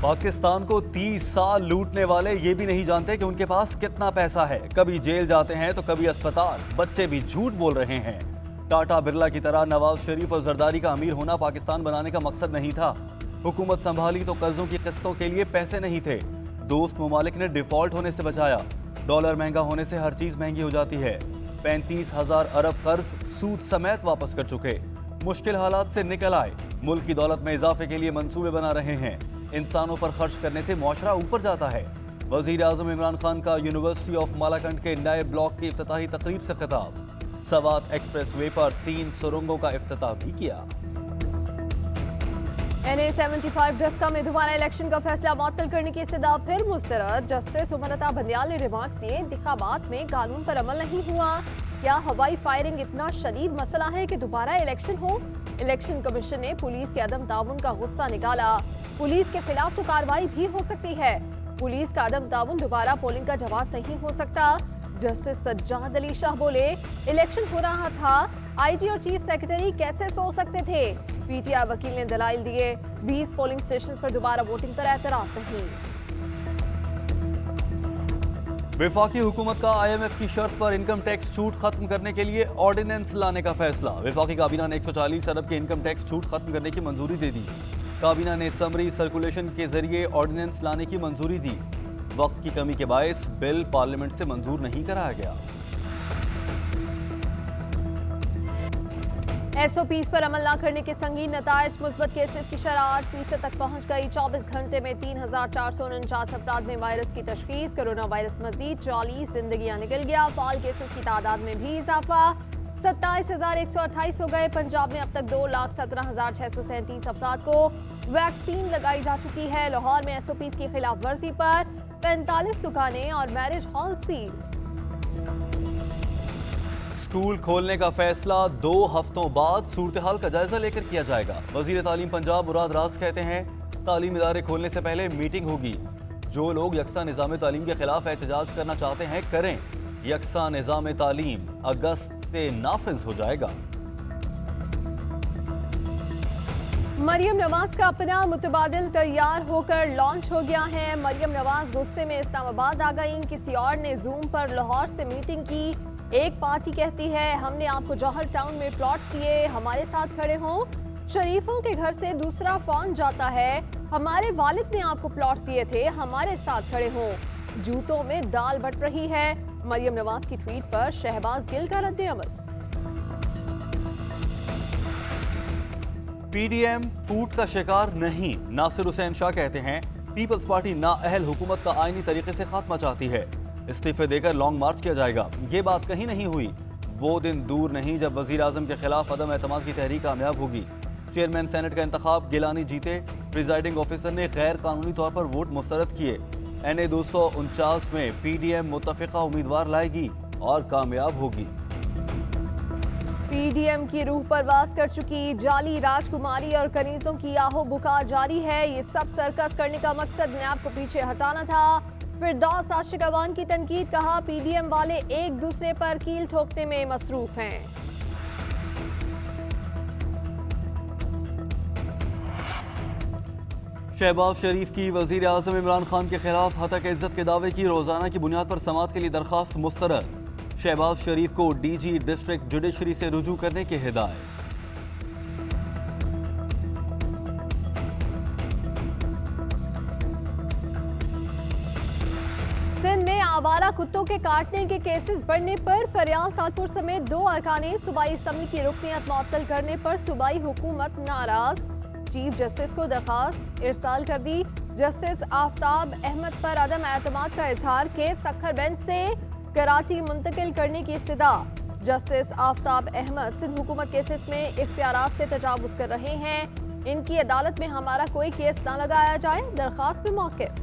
پاکستان کو 30 سال لوٹنے والے یہ بھی نہیں جانتے کہ ان کے پاس کتنا پیسہ ہے. کبھی جیل جاتے ہیں تو کبھی اسپتال. بچے بھی جھوٹ بول رہے ہیں. ٹاٹا برلا کی طرح نواز شریف اور زرداری کا امیر ہونا پاکستان بنانے کا مقصد نہیں تھا. حکومت سنبھالی تو قرضوں کی قسطوں کے لیے پیسے نہیں تھے. دوست ممالک نے ڈیفالٹ ہونے سے بچایا. ڈالر مہنگا ہونے سے ہر چیز مہنگی ہو جاتی ہے. 35,000 ارب قرض سود سمیت واپس کر چکے. مشکل حالات سے نکل آئے. ملک کی دولت میں اضافے کے لیے منصوبے بنا رہے ہیں. انسانوں پر خرچ کرنے سے معاشرہ اوپر جاتا ہے. وزیر اعظم عمران خان کا یونیورسٹی آف مالاکنڈ کے نئے بلاک کی افتتاحی تقریب سے خطاب. سوات ایکسپریس وے پر 3 سرنگوں کا افتتاح بھی کیا. NA-75 ڈسکا میں دوبارہ الیکشن کا فیصلہ معطل کرنے کی استدعا پھر مسترد. جسٹس امرتا بندیال نے ریمارکس کیے انتخابات میں قانون پر عمل نہیں ہوا. کیا ہوائی فائرنگ اتنا شدید مسئلہ ہے کہ دوبارہ الیکشن ہو؟ الیکشن کمیشن نے پولیس کے عدم تعاون کا غصہ نکالا. پولیس کے خلاف تو کارروائی بھی ہو سکتی ہے. پولیس کا عدم تعاون دوبارہ پولنگ کا جواز نہیں ہو سکتا. جسٹس سجاد علی شاہ بولے الیکشن ہو رہا تھا, آئی جی اور چیف سیکرٹری کیسے سو سکتے تھے؟ پی ٹی آئی وکیل نے دلائل دیے. 20 پولنگ اسٹیشن پر دوبارہ ووٹنگ پر اعتراض نہیں. وفاقی حکومت کا IMF کی شرط پر انکم ٹیکس چھوٹ ختم کرنے کے لیے آرڈیننس لانے کا فیصلہ. وفاقی کابینہ نے 140 ارب کے انکم ٹیکس چھوٹ ختم کرنے کی منظوری دے دی. کابینہ نے سمری سرکولیشن کے ذریعے آرڈیننس لانے کی منظوری دی. وقت کی کمی کے باعث بل پارلیمنٹ سے منظور نہیں کرایا گیا. SOPs پر عمل نہ کرنے کے سنگین نتائج. مثبت کیسز کی شرح 8% تک پہنچ گئی. 24 گھنٹے میں 3,449 افراد میں وائرس کی تشخیص. کرونا وائرس مزید 40 زندگیاں نکل گیا. فعال کیسز کی تعداد میں بھی اضافہ. 27,128 ہو گئے. پنجاب میں اب تک 2,17,637 افراد کو ویکسین لگائی جا چکی ہے. لاہور میں SOPs کی خلاف ورزی پر 45 دکانیں اور میرج ہال سیل. اسکول کھولنے کا فیصلہ 2 ہفتوں بعد صورتحال کا جائزہ لے کر کیا جائے گا. وزیر تعلیم پنجاب مراد راز کہتے ہیں تعلیم ادارے کھولنے سے پہلے میٹنگ ہوگی. جو لوگ یکساں نظام تعلیم کے خلاف احتجاج کرنا چاہتے ہیں کریں. یکساں نظام تعلیم اگست سے نافذ ہو جائے گا. مریم نواز کا اپنا متبادل تیار ہو کر لانچ ہو گیا ہے. مریم نواز غصے میں اسلام آباد آ گئیں. کسی اور نے زوم پر لاہور سے میٹنگ کی. ایک پارٹی کہتی ہے ہم نے آپ کو جوہر ٹاؤن میں پلاٹس دیے, ہمارے ساتھ کھڑے ہوں. شریفوں کے گھر سے دوسرا فون جاتا ہے ہمارے والد نے آپ کو پلاٹس دیے تھے, ہمارے ساتھ کھڑے ہوں. جوتوں میں دال بٹ رہی ہے. مریم نواز کی ٹویٹ پر شہباز گل کا رد عمل. PDM ٹوٹ کا شکار نہیں. ناصر حسین شاہ کہتے ہیں پیپلز پارٹی نااہل حکومت کا آئینی طریقے سے خاتمہ چاہتی ہے. استعفے دے کر لانگ مارچ کیا جائے گا. یہ بات کہیں نہیں ہوئی. وہ دن دور نہیں جب وزیر اعظم کے خلاف عدم اعتماد کی تحریک کامیاب ہوگی. چیئرمین سینٹ کا انتخاب گیلانی جیتے. پریزائڈنگ آفیسر نے غیر قانونی طور پر ووٹ مسترد کیے. NA-249 میں PDM متفقہ امیدوار لائے گی اور کامیاب ہوگی. PDM کی روح پرواز کر چکی. جعلی راجکماری اور کنیزوں کی آہو بکا جاری ہے. یہ سب سرکس کرنے کا مقصد نیب کو پیچھے ہٹانا تھا. فردوس عاشق اوان کی تنقید. کہا PDM والے ایک دوسرے پر کیل ٹھوکنے میں مصروف ہیں. شہباز شریف کی وزیر اعظم عمران خان کے خلاف ہتک عزت کے دعوے کی روزانہ کی بنیاد پر سماعت کے لیے درخواست مسترد. شہباز شریف کو DG ڈسٹرکٹ جوڈیشری سے رجوع کرنے کی ہدایت. سندھ میں آوارہ کتوں کے کاٹنے کے کیسز بڑھنے پر فریال تالپور سمیت 2 ارکان صوبائی اسمبلی کی رکنیت معطل کرنے پر صوبائی حکومت ناراض. چیف جسٹس کو درخواست ارسال کر دی. جسٹس آفتاب احمد پر عدم اعتماد کا اظہار. کیس سکھر بینچ سے کراچی منتقل کرنے کی استدعا. جسٹس آفتاب احمد سندھ حکومت کیسز میں اختیارات سے تجاوز کر رہے ہیں. ان کی عدالت میں ہمارا کوئی کیس نہ لگایا جائے. درخواست پہ موقف.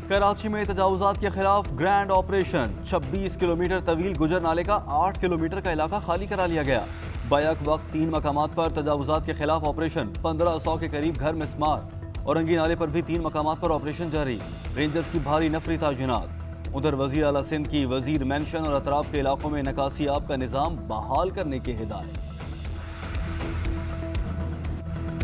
کراچی میں تجاوزات کے خلاف گرینڈ آپریشن. 26 کلومیٹر طویل گجر نالے کا 8 کلومیٹر کا علاقہ خالی کرا لیا گیا. بیک وقت 3 مقامات پر تجاوزات کے خلاف آپریشن. 1500 کے قریب گھر مسمار. اورنگی نالے پر بھی 3 مقامات پر آپریشن جاری. رینجرز کی بھاری نفری تعینات. ادھر وزیر اعلیٰ سندھ کی وزیر مینشن اور اطراف کے علاقوں میں نکاسی آب کا نظام بحال کرنے کی ہدایت.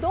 2